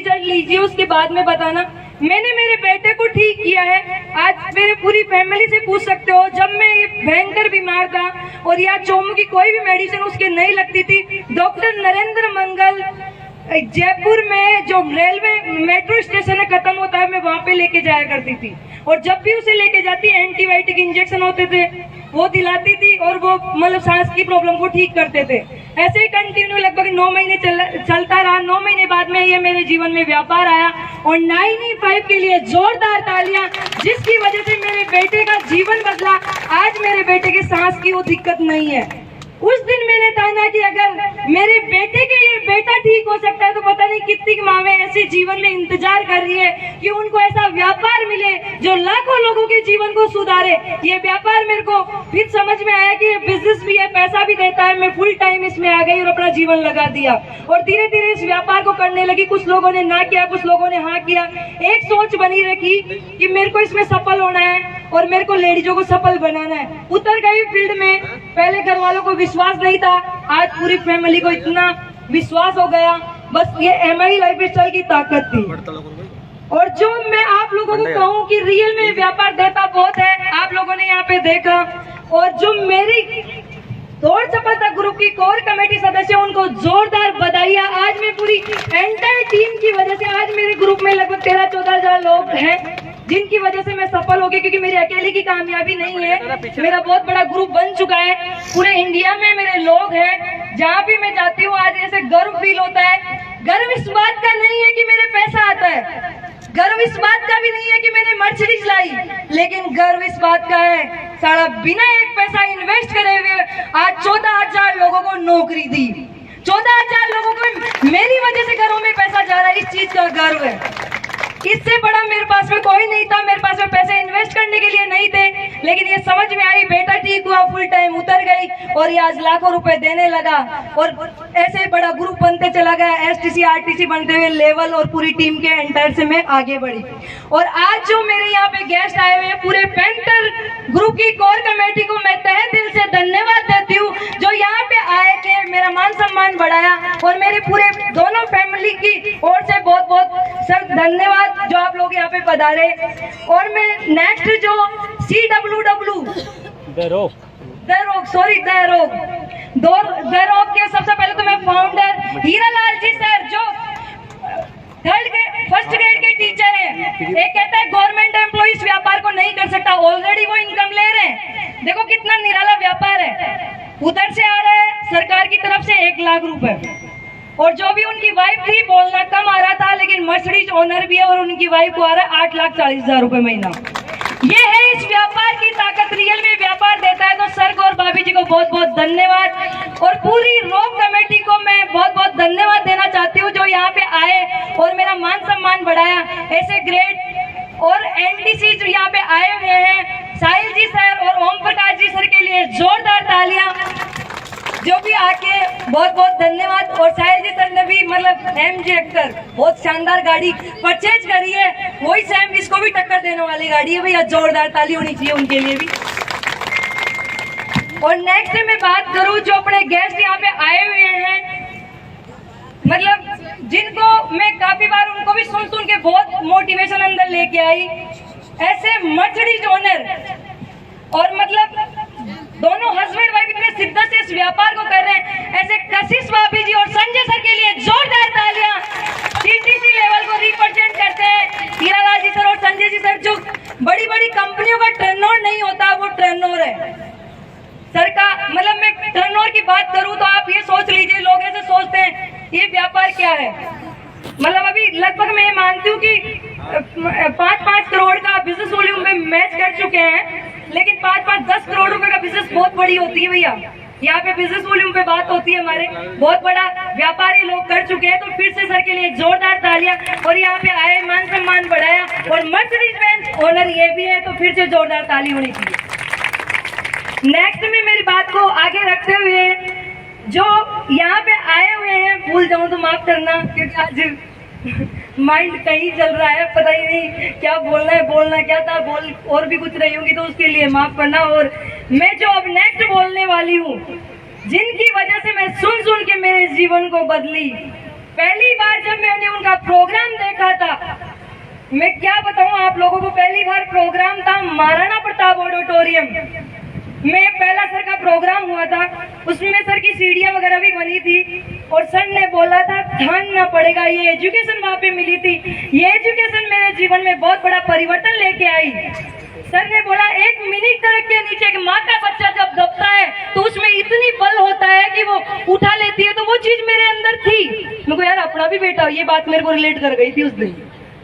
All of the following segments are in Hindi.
रिजल्ट लीजिए, उसके बाद में बताना। मैंने मेरे बेटे को ठीक किया है। आज मेरे पूरी फैमिली से पूछ सकते हो, जब मैं ये भयंकर बीमार था और या चोमू की कोई भी मेडिसिन उसके नहीं लगती थी, डॉक्टर नरेंद्र मंगल जयपुर में जो रेलवे मेट्रो स्टेशन है खत्म होता है, मैं वहां पे लेके जाया करती थी। और जब भी उसे लेके जाती एंटीबायोटिक इंजेक्शन होते थे वो दिलाती थी और वो मतलब सांस की प्रॉब्लम को ठीक करते थे। ऐसे ही कंटिन्यू लगभग 9 महीने चलता रहा। 9 महीने बाद में ये मेरे जीवन में व्यापार आया और 995 के लिए जोरदार तालियां, जिसकी वजह से मेरे बेटे का जीवन बदला। आज मेरे बेटे के सांस की वो दिक्कत नहीं है। उस दिन मैंने ठाना कि अगर मेरे बेटे के लिए बेटा ठीक हो सकता है तो पता नहीं कितनी मावें ऐसे जीवन में इंतजार कर रही है कि उनको ऐसा व्यापार मिले जो लाखों लोगों के जीवन को सुधारे। ये व्यापार मेरे को फिर समझ में आया कि ये बिजनेस भी है, पैसा भी देता है। मैं फुल टाइम इसमें आ गई और अपना जीवन लगा दिया और धीरे धीरे इस व्यापार को करने लगी। कुछ लोगों ने ना किया, कुछ लोगों ने हाँ किया। एक सोच बनी रखी कि मेरे को इसमें सफल होना है और मेरे को लेडीजों को सफल बनाना है। उतर गई फील्ड में। पहले घर वालों को विश्वास नहीं था, आज पूरी फैमिली को इतना विश्वास हो गया। बस ये MI लाइफस्टाइल की ताकत थी। और जो मैं आप लोगों को कहूँ कि रियल में व्यापार देता बहुत है, आप लोगों ने यहाँ पे देखा। और जो मेरी दौड़ सफलता ग्रुप की कोर कमेटी सदस्य, उनको जोरदार बधाइयाँ। आज मैं पूरी एंटायर टीम की वजह से, आज मेरे ग्रुप में लगभग 13-14 हजार लोग हैं जिनकी वजह से मैं सफल हो गई, क्योंकि मेरी अकेले की कामयाबी नहीं है। मेरा बहुत बड़ा ग्रुप बन चुका है। पूरे इंडिया में मेरे लोग हैं। जहाँ भी मैं जाती हूँ आज ऐसे गर्व फील होता है। गर्व इस बात का नहीं है कि मेरे पैसा आता है, गर्व इस बात का भी नहीं है कि मैंने मर्सिडीज लाई, लेकिन गर्व इस बात का है सारा बिना एक पैसा इन्वेस्ट करे हुए आज 14,000 लोगों को नौकरी दी। 14,000 लोगों को मेरी वजह से घरों में पैसा जा रहा है, इस चीज का गर्व है। इससे बड़ा मेरे पास में कोई नहीं था। मेरे पास में पैसे इन्वेस्ट करने के लिए नहीं थे, लेकिन ये समझ में आई, बेटा ठीक हुआ, फुल टाइम उतर गई और ये आज लाखों रुपए देने लगा और ऐसे ही बड़ा ग्रुप बनते चला गया। STC RTC बनते हुए लेवल और पूरी टीम के एंटायर से मैं आगे बढ़ी। और आज जो मेरे यहाँ पे गेस्ट आए हुए हैं, पूरे पेंटर ग्रुप की कोर कमेटी को मैं तहे दिल से धन्यवाद देती हूँ, जो यहाँ पे आए थे, मेरा मान सम्मान बढ़ाया। और मेरे पूरे दोनों फैमिली की ओर से बहुत बहुत सर धन्यवाद जो आप लोग यहाँ पे पधारे। और मैं नेक्स्ट जो CWW दरोग के सबसे पहले तो मैं फाउंडर हीरालाल जी सर, जो फर्स्ट ग्रेड के टीचर हैं। एक कहता है गवर्नमेंट एम्प्लॉय इस व्यापार को नहीं कर सकता, ऑलरेडी वो इनकम ले रहे हैं। देखो कितना निराला व्यापार है। उधर से आ रहा है सरकार की तरफ से 1 लाख रुपए, और जो भी उनकी वाइफ थी, बोलना कम आ रहा था लेकिन मर्सिडीज ओनर भी है और उनकी वाइफ को आ रहा है 8,40,000 रुपए महीना। ये है इस व्यापार की ताकत। रियल में व्यापार देता है। तो सर को और भाभी जी को बहुत बहुत धन्यवाद और पूरी रोक कमेटी को मैं बहुत बहुत धन्यवाद देना चाहती हूँ, जो यहाँ पे आए और मेरा मान सम्मान बढ़ाया। ऐसे ग्रेट और NTC जो यहाँ पे आए हुए हैं, साहिल जी सर और ओम प्रकाश जी सर के लिए जोरदार तालियां। जो भी आके बहुत बहुत धन्यवाद। और साहिल जी सर ने भी मतलब MG एक्टर बहुत शानदार गाड़ी परचेज करी है, वही सेम इसको भी टक्कर देने वाली गाड़ी है भैया। जोरदार ताली होनी चाहिए उनके लिए भी। और नेक्स्ट मैं बात करूं जो अपने गेस्ट यहाँ पे आए हुए हैं, मतलब जिनको मैं काफी बार उनको भी सुन के बहुत मोटिवेशन अंदर लेके आई। ऐसे मर्सिडीज ओनर और मतलब दोनों हस्बैंड वाइफ इतने शिद्दत से इस व्यापार को कर रहे हैं, ऐसे कशिश भाभी जी और संजय सर के लिए जोरदार तालियां। CTC लेवल को रिप्रेजेंट करते हैं हीरालाल जी सर और संजय जी सर। जो बड़ी बड़ी कंपनियों का टर्नओवर नहीं होता, वो टर्नओवर है सर का। मतलब मैं टर्नओवर की बात करूं तो आप ये सोच लीजिए, लोग ऐसे सोचते हैं ये व्यापार क्या है। मतलब अभी लगभग मैं मानती हूँ कि 5-5 करोड़ का बिजनेस वॉल्यूम में मैच कर चुके हैं, लेकिन 5-5-10 करोड़ रुपए का बिजनेस बहुत बड़ी होती है भैया। यहाँ पे बिजनेस वॉल्यूम पे बात होती है। हमारे बहुत बड़ा व्यापारी लोग कर चुके हैं। तो फिर से सर के लिए जोरदार तालियां। और यहाँ पे आए, मान सम्मान बढ़ाया और मर्सिडीज बेंज ओनर ये भी है, तो फिर से जोरदार ताली होनी चाहिए। नेक्स्ट में मेरी बात को आगे रखते हुए जो यहाँ पे आए हुए हैं, भूल जाऊं तो माफ करना, क्योंकि आज माइंड कहीं चल रहा है, पता ही नहीं क्या बोलना है, बोलना क्या था, बोल और भी कुछ रही होंगी तो उसके लिए माफ करना। और मैं जो अब नेक्स्ट बोलने वाली हूँ, जिनकी वजह से मैं सुन के मेरे जीवन को बदली। पहली बार जब मैंने उनका प्रोग्राम मैं क्या बताऊं आप लोगों को, पहली बार प्रोग्राम था महाराणा प्रताप ऑडिटोरियम में, पहला सर का प्रोग्राम हुआ था। उसमें सर की सीढ़ियां वगैरह भी बनी थी और सर ने बोला था ध्यान ना पड़ेगा, ये एजुकेशन वहाँ पे मिली थी। ये एजुकेशन मेरे जीवन में बहुत बड़ा परिवर्तन लेके आई। सर ने बोला 1 मिनट तक के नीचे एक माँ का बच्चा जब दबता है तो उसमें इतनी बल होता है कि वो उठा लेती है, तो वो चीज मेरे अंदर थी। मेरे को यार अपना भी बेटा, ये बात मेरे को रिलेट कर गई थी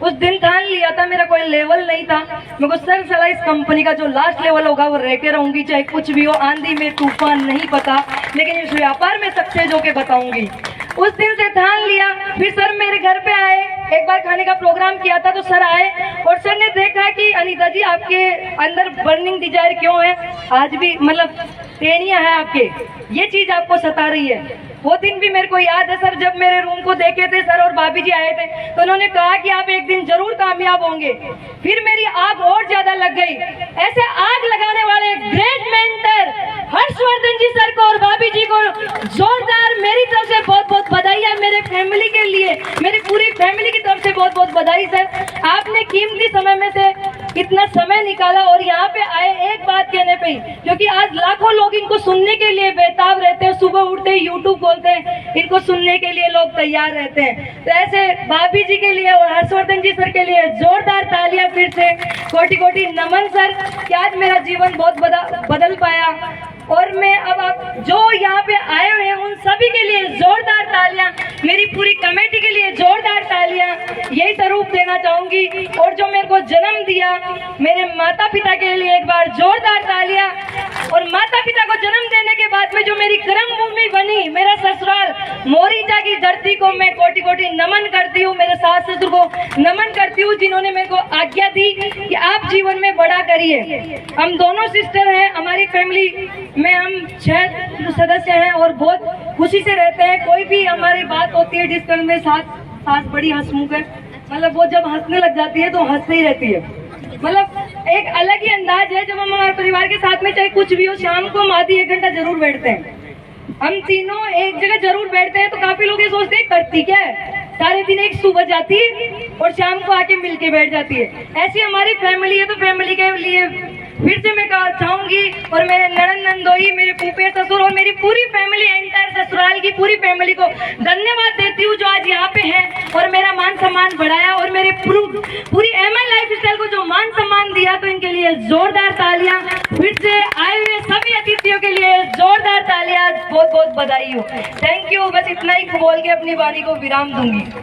उस दिन ठान लिया था, मेरा कोई लेवल नहीं था। मेरे को सर चला इस कंपनी का जो लास्ट लेवल होगा वो रह के रहूंगी, चाहे कुछ भी हो, आंधी में तूफान नहीं पता, लेकिन इस व्यापार में सक्सेस होके बताऊंगी। उस दिन से ठान लिया। फिर सर मेरे घर पे आए, एक बार खाने का प्रोग्राम किया था तो सर आए और सर ने देखा कि अनीता जी आपके अंदर बर्निंग डिजायर क्यों है, आज भी मतलब टेनिया है आपके, ये चीज आपको सता रही है। वो दिन भी मेरे को याद है सर, जब मेरे रूम को देखे थे सर और भाभी जी आए थे तो उन्होंने कहा कि आप एक दिन जरूर कामयाब होंगे। फिर मेरी आग और ज्यादा लग गई। ऐसे आग लगाने वाले ग्रेट मेंटर हर्षवर्धन जी सर को और भाभी जी को जोरदार मेरी तरफ से बहुत बहुत बधाई है। मेरे फैमिली के लिए, मेरी पूरी फैमिली की तरफ से बहुत बहुत बधाई सर। आपने कीमती समय में से इतना समय निकाला और यहाँ पे आए एक बात कहने पे, क्योंकि आज लाखों लोग इनको सुनने के लिए बेताब रहते हैं। सुबह उठते ही यूट्यूब खोलते हैं, इनको सुनने के लिए लोग तैयार रहते हैं। तो ऐसे भाभी जी के लिए और हर्षवर्धन जी सर के लिए जोरदार तालियां, फिर से कोटि कोटि नमन सर कि आज मेरा जीवन बहुत बदल पाया। और मैं अब आप जो यहाँ पे आए हुए हैं उन सभी के लिए जोरदार तालियां, मेरी पूरी कमेटी के लिए जोरदार तालियां, यही स्वरूप देना चाहूंगी। और जो मेरे को जन्म दिया, मेरे माता पिता के लिए एक बार जोरदार तालियां। और माता पिता को जन्म देने के बाद में जो मेरी कर्म भूमि बनी, मेरा ससुराल मोरिचा की धरती को मैं कोटि कोटि नमन करती हूँ। मेरे सास ससुर को नमन करती हूँ जिन्होंने मेरे को आज्ञा दी कि आप जीवन में बड़ा करिए। हम दोनों सिस्टर हैं, हमारी फैमिली में हम 6 सदस्य हैं और बहुत खुशी से रहते हैं। कोई भी हमारी बात होती है डिस्कशन में, सास बड़ी हंसमुख है, मतलब वो जब हंसने लग जाती है तो हंसते ही रहती है। मतलब एक अलग ही अंदाज है। जब हम हमारे परिवार के साथ में चाहे कुछ भी हो, शाम को हम आधी 1 घंटा जरूर बैठते हैं। हम तीनों एक जगह जरूर बैठते हैं। तो काफी लोग ये सोचते हैं करती क्या है, सारे दिन एक सुबह जाती है और शाम को आके मिलके बैठ जाती है। ऐसी हमारी फैमिली है। तो फैमिली के लिए फिर से मैं चाहूंगी, और मेरे ननद नंदोई, मेरे फूफे ससुर और मेरी पूरी फैमिली, एंटायर ससुराल की पूरी फैमिली को धन्यवाद देती हूँ जो आज यहाँ पे है और मेरा मान सम्मान बढ़ाया और मेरे पूरी MI लाइफस्टाइल को जो मान सम्मान दिया। तो इनके लिए जोरदार तालियां। फिर से आए हुए सभी अतिथियों के लिए जोरदार तालियां, बहुत बहुत बधाई हो। Thank you. बस इतना ही बोल के अपनी वाणी को विराम दूंगी।